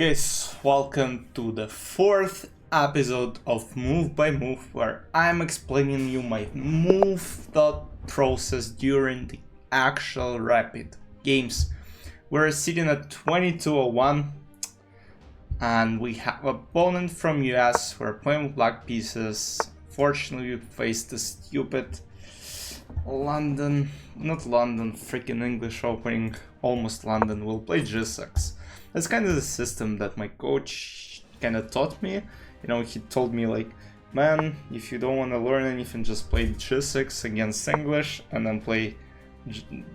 Guys, welcome to the fourth episode of Move by Move, where I'm explaining you my move thought process during the actual rapid games. We're sitting at 2201 and we have an opponent from US. We're playing with black pieces. Fortunately, we faced the stupid freaking English opening, almost London. We'll play G6. That's kind of the system that my coach kind of taught me. You know, he told me like, man, if you don't want to learn anything, just play G6 against English and then play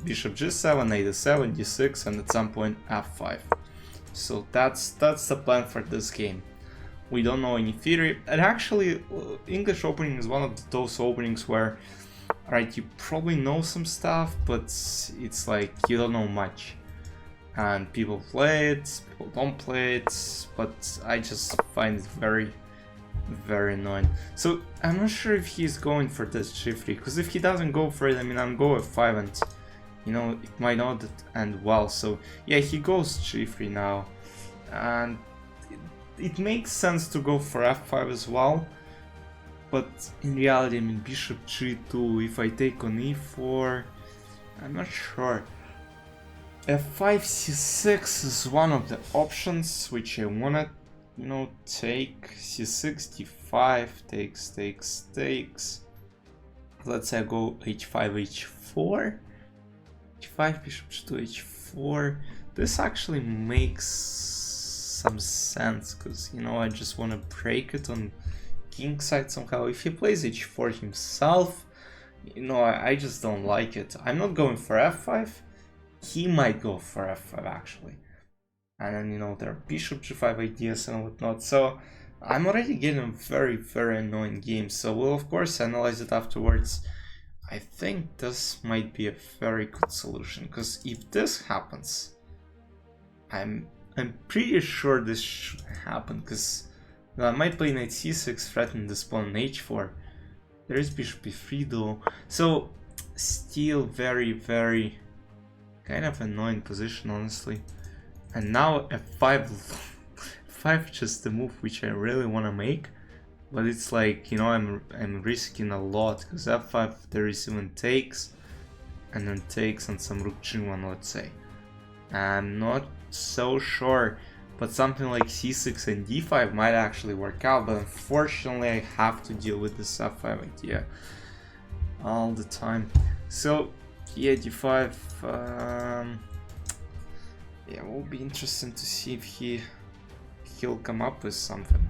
Bishop G7, A7, D6, and at some point F5. So that's the plan for this game. We don't know any theory, and actually English opening is one of those openings where, right, you probably know some stuff, but it's like you don't know much. And people play it, people don't play it, but I just find it very, very annoying. So I'm not sure if he's going for this G3, because if he doesn't go for it, I mean, I'm going F5 and, you know, it might not end well. So yeah, he goes G3 now, and it makes sense to go for F5 as well. But in reality, I mean, Bishop G2, if I take on E4, I'm not sure. F5 C6 is one of the options which I wanna, you know, take. C6 D5 takes. Let's say I go H5 H4. H5 Bishop G2 H4. This actually makes some sense because, you know, I just want to break it on king side somehow. If he plays H4 himself, you know, I just don't like it. I'm not going for F5. He might go for F5 actually. And then, you know, there are Bishop G5 ideas and whatnot. So I'm already getting very, very annoying games. So we'll of course analyze it afterwards. I think this might be a very good solution, because if this happens, I'm pretty sure this should happen, because I might play knight c6, threatening this pawn on h4. There is bishop e3 though, so still very, very kind of annoying position, honestly. And now f5, f5 just the move which I really want to make, but it's like, you know, I'm risking a lot, because f5 there is even takes, and then takes on some rook g1, let's say. I'm not so sure, but something like c6 and d5 might actually work out, but unfortunately I have to deal with this f5 idea all the time. So yeah, d5, yeah, it will be interesting to see if he'll come up with something.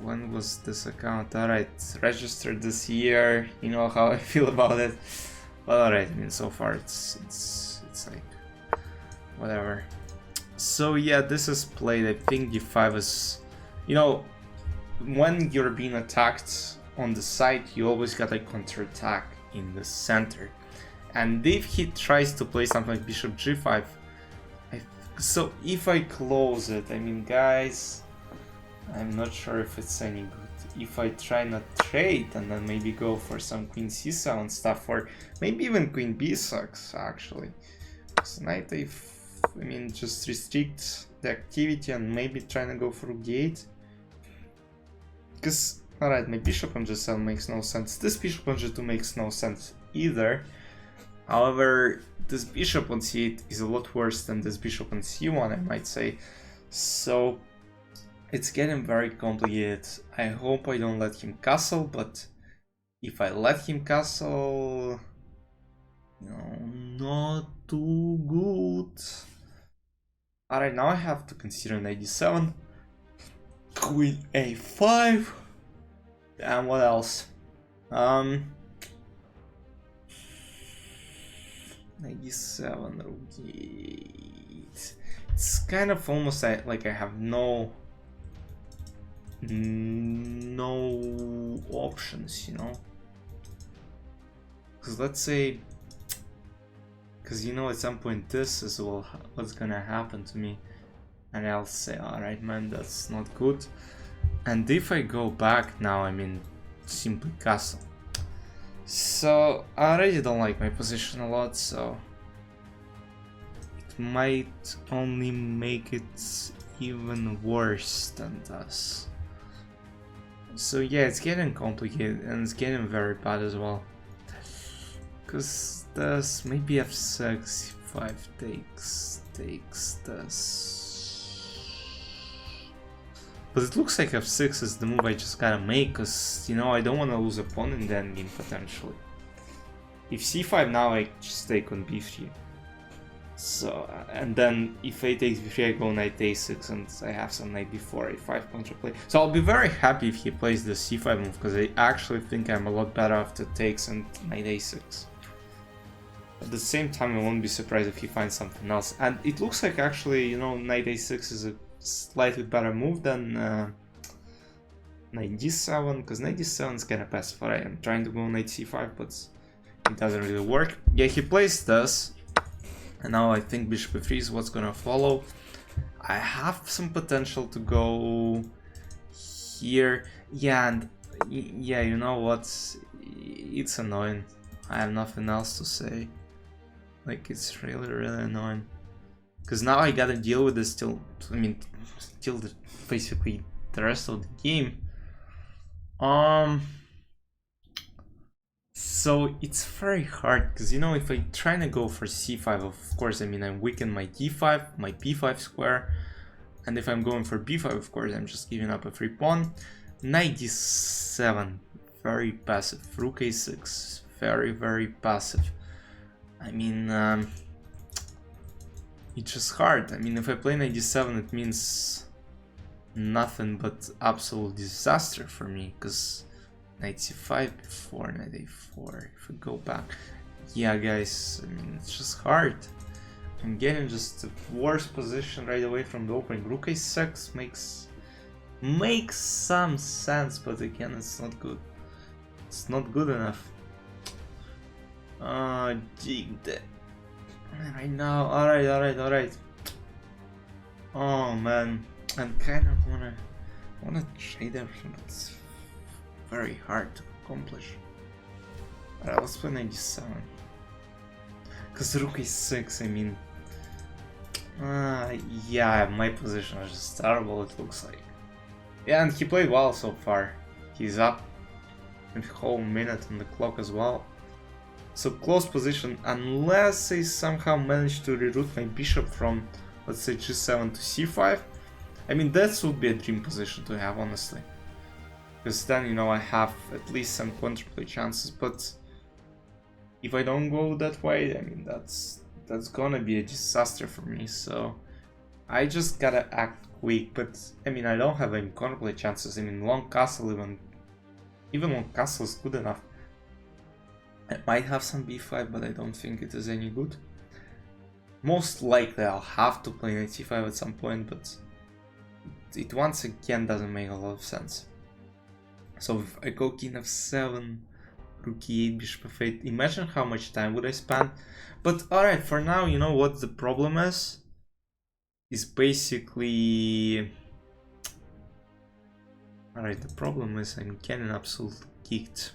When was this account? Alright, registered this year, you know how I feel about it. But alright, I mean, so far it's like whatever. So yeah, this is played. I think d5 is, you know, when you're being attacked on the side, you always got a counterattack in the center. And if he tries to play something like bishop g5, so if I close it, I mean, guys, I'm not sure if it's any good. If I try not trade and then maybe go for some queen c7 stuff, or maybe even queen b6 actually. So knight a, I mean, just restrict the activity and maybe trying to go for g8. Because, alright, my bishop on g7 makes no sense. This bishop on g2 makes no sense either. However, this bishop on c8 is a lot worse than this bishop on c1, I might say. So it's getting very complicated. I hope I don't let him castle, but if I let him castle, you know, not too good. Alright, now I have to consider knight d7, queen a5, and what else? Knight d7, rook d8. It's kind of almost like I have no options, you know. Because let's say, because you know, at some point this is what's gonna happen to me, and I'll say, alright man, that's not good. And if I go back now, I mean, simply castle. So I already don't like my position a lot, so it might only make it even worse than this. So yeah, it's getting complicated and it's getting very bad as well. Cause this maybe f6, f5 takes this. But it looks like f6 is the move I just gotta make, cause you know I don't wanna lose a pawn in the endgame potentially. If c5 now I just take on b3. So, and then if a takes b3 I go knight a6 and I have some knight b4, a5 counterplay. So I'll be very happy if he plays the c5 move, because I actually think I'm a lot better after takes and knight a6. At the same time I won't be surprised if he finds something else. And it looks like actually, you know, knight a6 is a slightly better move than knight d7, because knight d7 is kinda passive. I am trying to go knight c5, but it doesn't really work. Yeah, he plays this. And now I think bishop e3 is what's gonna follow. I have some potential to go here. Yeah, and yeah, you know what? It's annoying. I have nothing else to say. Like, it's really, really annoying. Because now I gotta deal with this till, basically the rest of the game. So it's very hard, because you know, if I try to go for c5, of course, I mean, I weaken my d5, my b5 square, and if I'm going for b5, of course, I'm just giving up a free pawn. Knight d7, very passive. Rook a6, very, very passive. I mean, it's just hard. I mean, if I play knight d7, it means nothing but absolute disaster for me, because knight c5 before knight a4, if we go back. Yeah, guys, I mean, it's just hard. I'm getting just a worse position right away from the opening. Rook a6 makes some sense, but again, it's not good. It's not good enough. Dig that. Right now, alright. Oh man, I kind of wanna trade everything, but it's very hard to accomplish. Alright, let's play knight d7. Cause rook a6, I mean, yeah, my position is just terrible. It looks like. Yeah, and he played well so far. He's up a whole minute on the clock as well. So close position, unless I somehow manage to reroute my bishop from, let's say, g7 to c5. I mean, that would be a dream position to have, honestly. Because then, you know, I have at least some counterplay chances, but if I don't go that way, I mean, that's gonna be a disaster for me, so I just gotta act quick. But, I mean, I don't have any counterplay chances. I mean, long castle, even long castle is good enough. I might have some b5, but I don't think it is any good. Most likely I'll have to play knight c5 at some point, but it once again doesn't make a lot of sense. So if I go king f7, rook e8, bishop f8, imagine how much time would I spend. But alright, for now, you know what the problem is? Is basically... Alright, the problem is I'm getting absolutely kicked.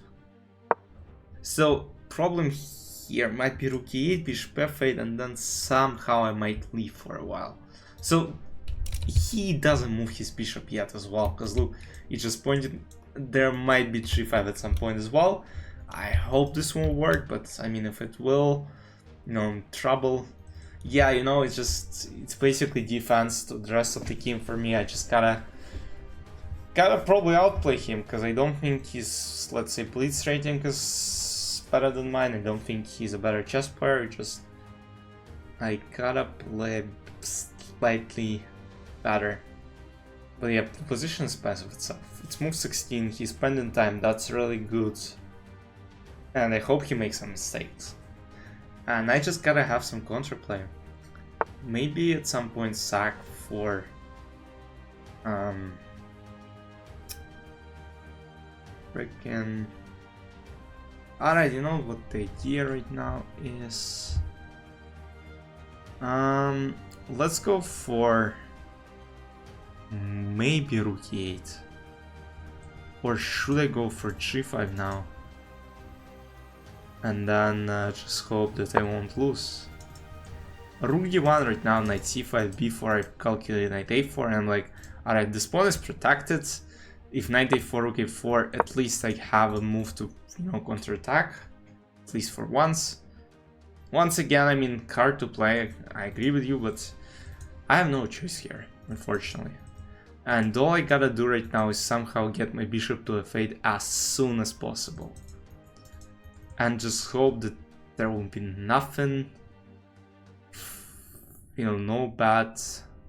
So, problem here might be rook e8, bishop f8, and then somehow I might leave for a while. So, he doesn't move his bishop yet as well, because look, he just pointed, there might be g5 at some point as well. I hope this won't work, but I mean, if it will, you know, I'm trouble. Yeah, you know, it's basically defense to the rest of the game for me. I just gotta probably outplay him, because I don't think his, let's say, blitz rating is better than mine. I don't think he's a better chess player. Just I gotta play slightly better. But yeah, the position is passive itself. It's move 16. He's spending time. That's really good. And I hope he makes some mistakes. And I just gotta have some counterplay. Maybe at some point sack for freaking. Alright, you know what the idea right now is? Let's go for maybe rook e8. Or should I go for g5 now? And then just hope that I won't lose. Rook d1 right now, knight c5, b4, I've calculated knight a4, and I'm like, alright, this pawn is protected. If knight a4, rook a4, at least I have a move to, you know, counterattack. At least for once. Once again, I mean, card to play, I agree with you, but I have no choice here, unfortunately. And all I gotta do right now is somehow get my bishop to f8 as soon as possible. And just hope that there will be nothing, you know, no bad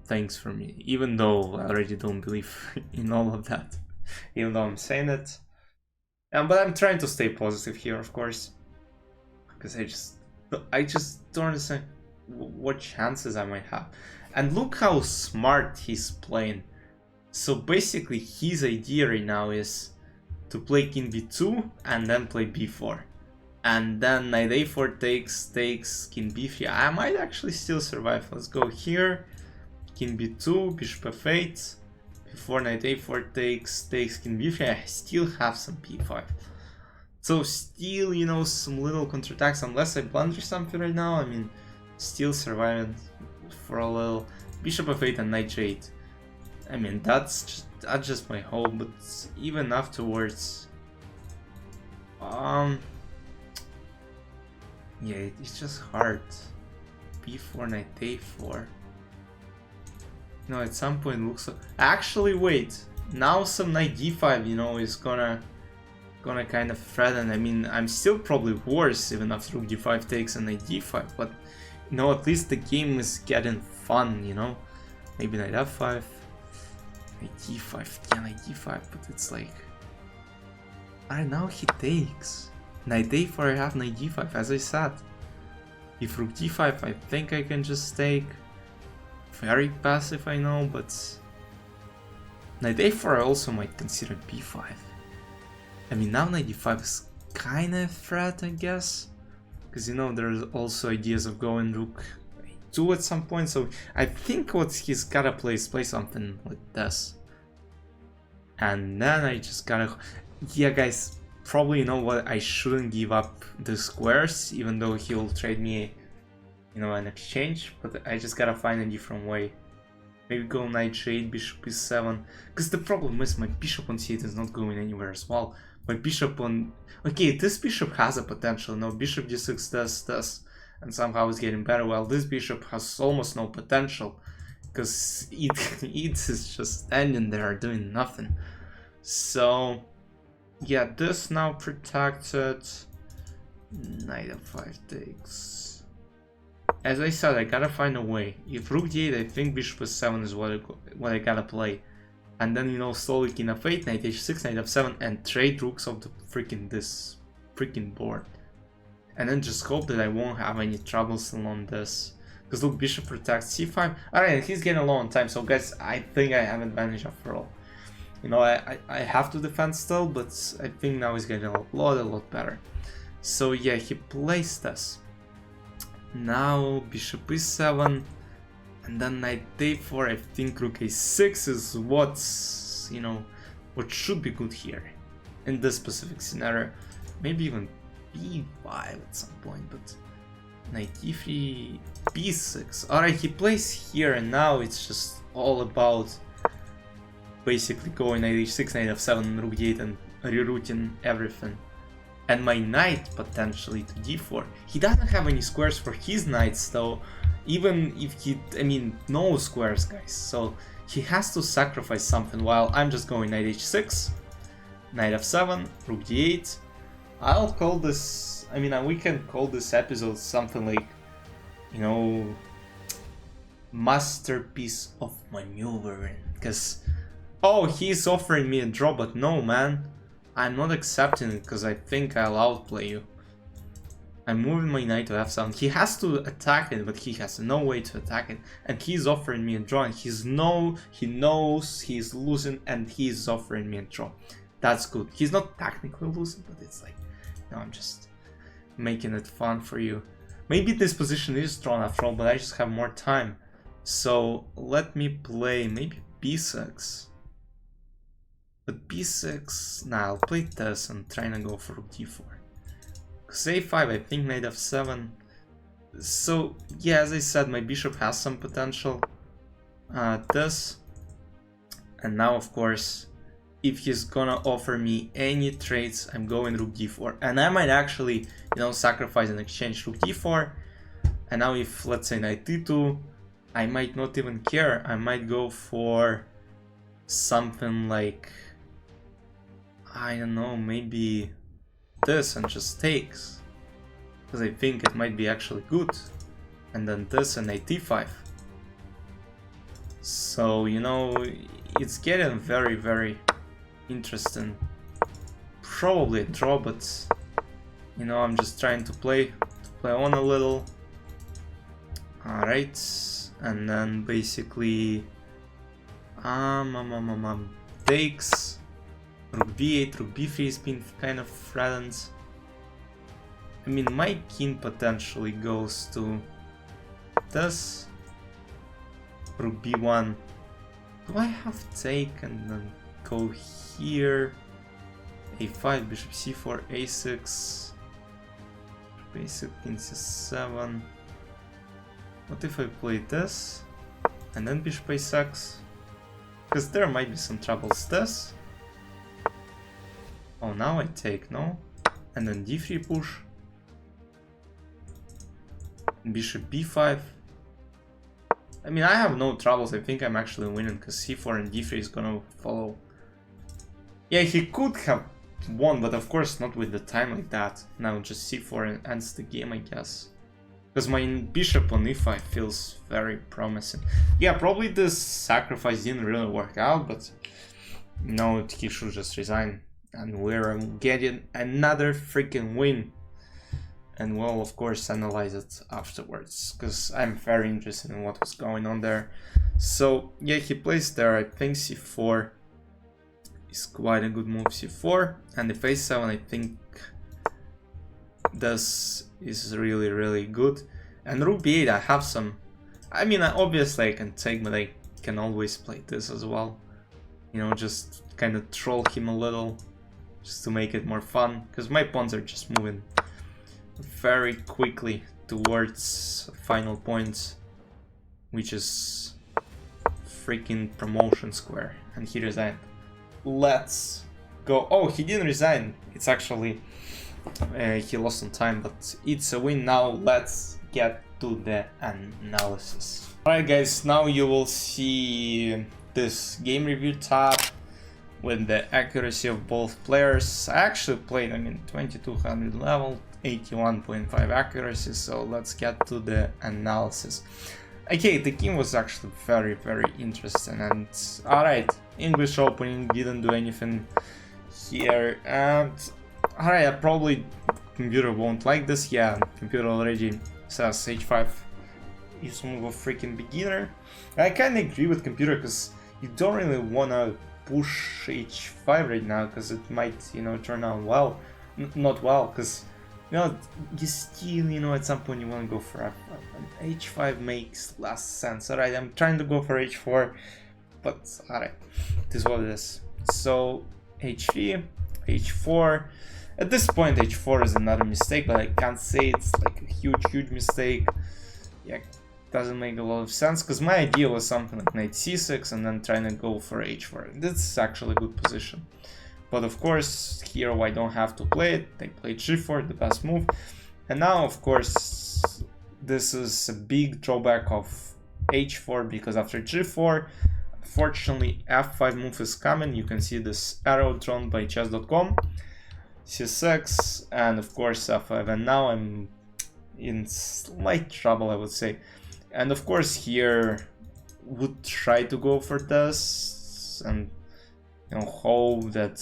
things for me. Even though I already don't believe in all of that. Even though I'm saying it. But I'm trying to stay positive here, of course. Because I just don't understand what chances I might have. And look how smart he's playing. So basically his idea right now is to play king b2 and then play b4. And then knight a4 takes king b3. I might actually still survive. Let's go here. King b2, bishop f8. Before knight a4 takes king b3. I still have some b5. So still, you know, some little counterattacks. Unless I blunder something right now, I mean, still surviving for a little. Bishop f8 and knight j8. I mean, that's just my hope. But even afterwards, yeah, it's just hard. b4, knight a4. You know, at some point it looks like... Actually, wait. Now some knight d5, you know, is gonna kind of threaten. I mean, I'm still probably worse even after rook d5 takes and knight d5. But, you know, at least the game is getting fun, you know? Maybe knight f5. Knight d5. Yeah, knight d5. But it's like... Alright, now he takes. Knight a4, I have knight d5, as I said. If rook d5, I think I can just take. Very passive, I know, but... Knight a4 I also might consider b5. I mean, now knight d5 is kind of a threat, I guess. Because, you know, there's also ideas of going rook a2 at some point, so I think what he's gotta play is play something like this. And then I just gotta... Yeah, guys, probably, you know what, I shouldn't give up the squares, even though he'll trade me, you know, an exchange, but I just gotta find a different way. Maybe go knight j8, bishop e7, because the problem is my bishop on c8 is not going anywhere as well. My bishop on... Okay, this bishop has a potential, no, bishop d6 does, and somehow it's getting better, while this bishop has almost no potential, because it is just standing there doing nothing. So... yeah, this now protected. Knight f5 takes. As I said, I gotta find a way. If rook d8, I think bishop f7 is what I gotta play. And then, you know, slowly king f8, knight h6, knight f7, and trade rooks of the this freaking board. And then just hope that I won't have any troubles along this. Because look, bishop protects c5. Alright, he's getting low on time, so guys, I think I have advantage after all. You know, I have to defend still, but I think now he's getting a lot better. So yeah, he plays this. Now bishop e7, and then knight a4. I think rook a6 is what's, you know, what should be good here in this specific scenario. Maybe even b5 at some point, but knight e3, b6. Alright, he plays here, and now it's just all about basically going knight h6, knight f7, rook d8, and rerouting everything. And my knight potentially to d4. He doesn't have any squares for his knights though, even if he, I mean, no squares, guys. So he has to sacrifice something, while I'm just going knight h6, knight f7, rook d8. I'll call this, I mean, we can call this episode something like, you know, masterpiece of maneuvering, because... Oh, he's offering me a draw, but no, man. I'm not accepting it because I think I'll outplay you. I'm moving my knight to f7. He has to attack it, but he has no way to attack it. And he's offering me a draw, and he knows he's losing, and he's offering me a draw. That's good. He's not technically losing, but it's like, you know, I'm just making it fun for you. Maybe this position is drawn after all, but I just have more time. So let me play maybe b6. But b6, nah, I'll play this and trying to go for rook d4. Because a5, I think knight f7. So yeah, as I said, my bishop has some potential. This, and now of course, if he's gonna offer me any trades, I'm going rook d4, and I might actually, you know, sacrifice and exchange rook d4. And now if, let's say, knight d2, I might not even care. I might go for something like, I don't know, maybe this and just takes, because I think it might be actually good. And then this and knight d5. So, you know, it's getting very, very interesting. Probably a draw, but, you know, I'm just trying to play on a little. Alright, and then basically takes, rook b8, rook b3 has been kind of threatened. I mean, my king potentially goes to this, rook b1. Do I have take and then go here? a5, bishop c4, a6, basic king c7. What if I play this and then bishop a6? Because there might be some troubles. This. Oh, now I take, no? And then d3 push. Bishop b5. I mean, I have no troubles. I think I'm actually winning because c4 and d3 is gonna follow. Yeah, he could have won, but of course not with the time like that. Now just c4 and ends the game, I guess. Because my bishop on e5 feels very promising. Yeah, probably this sacrifice didn't really work out, but no, he should just resign. And we're getting another freaking win. And we'll, of course, analyze it afterwards, because I'm very interested in what was going on there. So, yeah, he plays there. I think c4 is quite a good move, c4. And if a7, I think this is really, really good. And rook b8, I have some. I mean, obviously I can take, but I can always play this as well. You know, just kind of troll him a little, just to make it more fun. Because my pawns are just moving very quickly towards final points, which is freaking promotion square. And he resigned. Let's go. Oh, he didn't resign. It's actually he lost some time, but it's a win. Now let's get to the analysis. Alright guys, now you will see this game review tab with the accuracy of both players. I actually played, I mean, 2200 level, 81.5 accuracy, so let's get to the analysis. Okay, the game was actually very, very interesting, and alright, English opening didn't do anything here, and alright, probably computer won't like this. Yeah, computer already says h5 is move of freaking beginner. I kinda agree with computer, because you don't really wanna push h5 right now, because it might, you know, turn out well. Not well, because, you know, you still, you know, at some point you wanna go for f5, and h5 makes less sense. Alright, I'm trying to go for h4, but alright, this is what it is. So, h3, h4. At this point, h4 is another mistake, but I can't say it's like a huge mistake. Yeah, doesn't make a lot of sense, because my idea was something like knight c6 and then trying to go for h4. This is actually a good position. But of course, here I don't have to play it. They played g4, the best move. And now, of course, this is a big drawback of h4, because after g4, unfortunately, f5 move is coming. You can see this arrow drawn by chess.com. c6, and of course f5, and now I'm in slight trouble, I would say. And of course here would try to go for this and, you know, hope that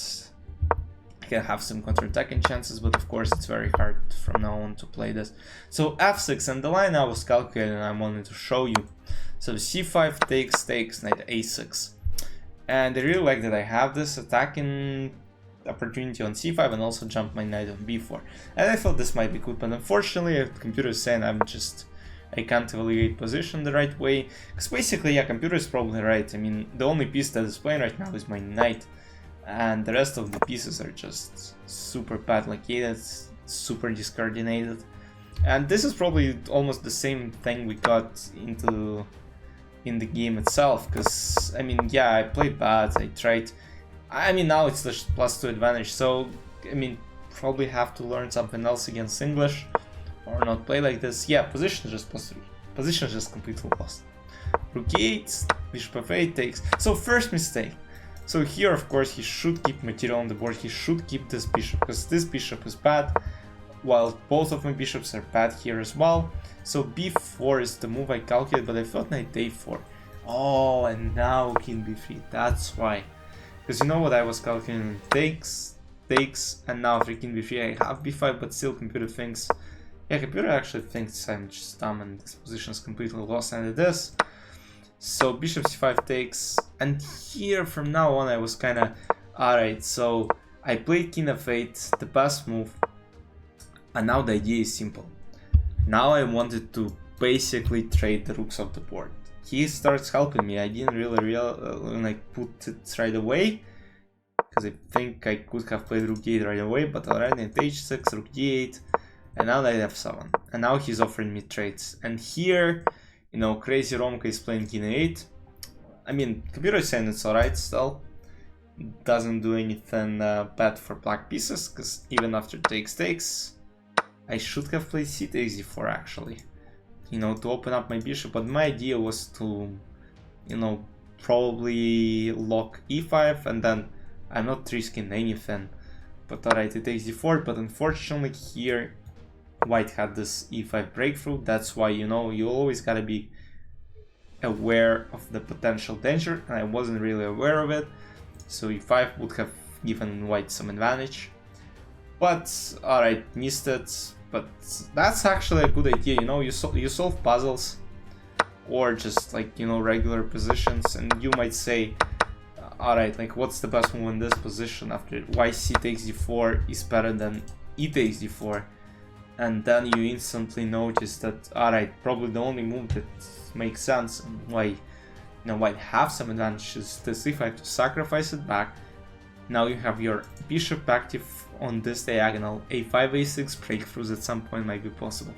I can have some counterattacking chances, but of course it's very hard from now on to play this. So f6, and the line I was calculating, I wanted to show you. So c5 takes knight a6, and I really like that I have this attacking opportunity on c5 and also jump my knight on b4, and I thought this might be good, but unfortunately the computer is saying I can't evaluate position the right way, because basically, yeah, computer is probably right. I mean, the only piece that is playing right now is my knight, and the rest of the pieces are just super bad, like yeah, it's super discoordinated. And this is probably almost the same thing we got into in the game itself, because I mean, yeah, I played bad, I tried. I mean, now it's the +2 advantage, so I mean, probably have to learn something else against English, or not play like this. Yeah, position is just +3. Position is just completely lost. Rook e8, bishop f8 takes. So first mistake. So here, of course, he should keep material on the board. He should keep this bishop, because this bishop is bad, while both of my bishops are bad here as well. So b4 is the move I calculate, but I thought knight a4. Oh, and now king b3. That's why. Because you know what I was calculating? Takes, and now after king b3 I have b5, but still computer thinks... Yeah, computer actually thinks I'm just dumb and this position is completely lost, and it is. So bishop c5 takes, and here from now on I was kinda... Alright, so I played king f8, the best move, and now the idea is simple. Now I wanted to basically trade the rooks off the board. He starts helping me. I didn't really like put it right away, because I think I could have played rook d8 right away, but alright, knight h6, rook d8, and now knight f7. And now he's offering me trades. And here, you know, crazy Romka is playing king a8. I mean, computer is saying it's alright still. Doesn't do anything bad for black pieces, because even after takes, I should have played c takes d4 actually, you know, to open up my bishop, but my idea was to, you know, probably lock e5, and then I'm not risking anything. But alright, it takes d4, but unfortunately here white had this e5 breakthrough. That's why, you know, you always gotta be aware of the potential danger, and I wasn't really aware of it. So e5 would have given white some advantage. But, alright, missed it, but that's actually a good idea, you know, you solve puzzles, or just like, you know, regular positions, and you might say, alright, like what's the best move in this position after why c takes d4 is better than e takes d4, and then you instantly notice that, alright, probably the only move that makes sense, and why, you know, white have some advantages, this if I have to sacrifice it back. Now you have your bishop active on this diagonal, a5, a6 breakthroughs at some point might be possible,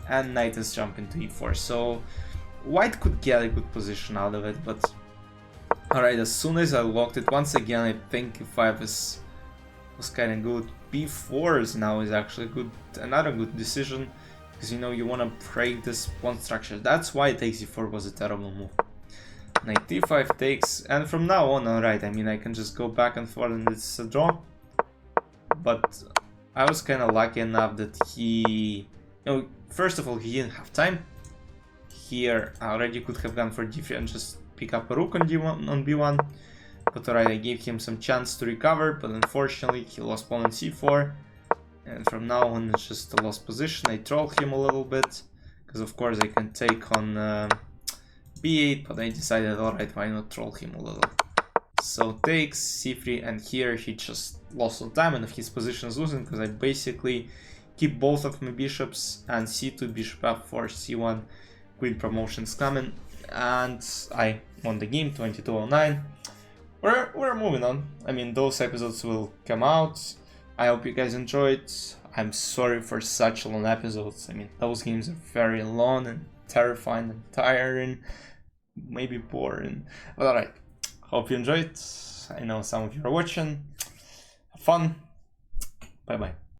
and knight is jumping to e4, so white could get a good position out of it. But alright, as soon as I locked it, once again I think e5 was kind of good. b4 is now is actually good, another good decision, because you know you want to break this pawn structure. That's why takes e4 was a terrible move. Knight d5 takes, and from now on, alright, I mean I can just go back and forth and it's a draw. But I was kind of lucky enough that he, you know, first of all, he didn't have time. Here I already could have gone for d3 and just pick up a rook on d1 on b1. But alright, I gave him some chance to recover, but unfortunately he lost pawn on c4. And from now on it's just a lost position. I troll him a little bit, because of course I can take on b8, but I decided, alright, why not troll him a little. So takes, c3, and here he just lost all time, and his position is losing, because I basically keep both of my bishops, and c2, bishop f4, c1, queen promotions coming, and I won the game, 2209. We're moving on. I mean, those episodes will come out. I hope you guys enjoyed. I'm sorry for such long episodes. I mean, those games are very long and terrifying and tiring, maybe boring, but alright. Hope you enjoyed. I know some of you are watching. Have fun. Bye bye.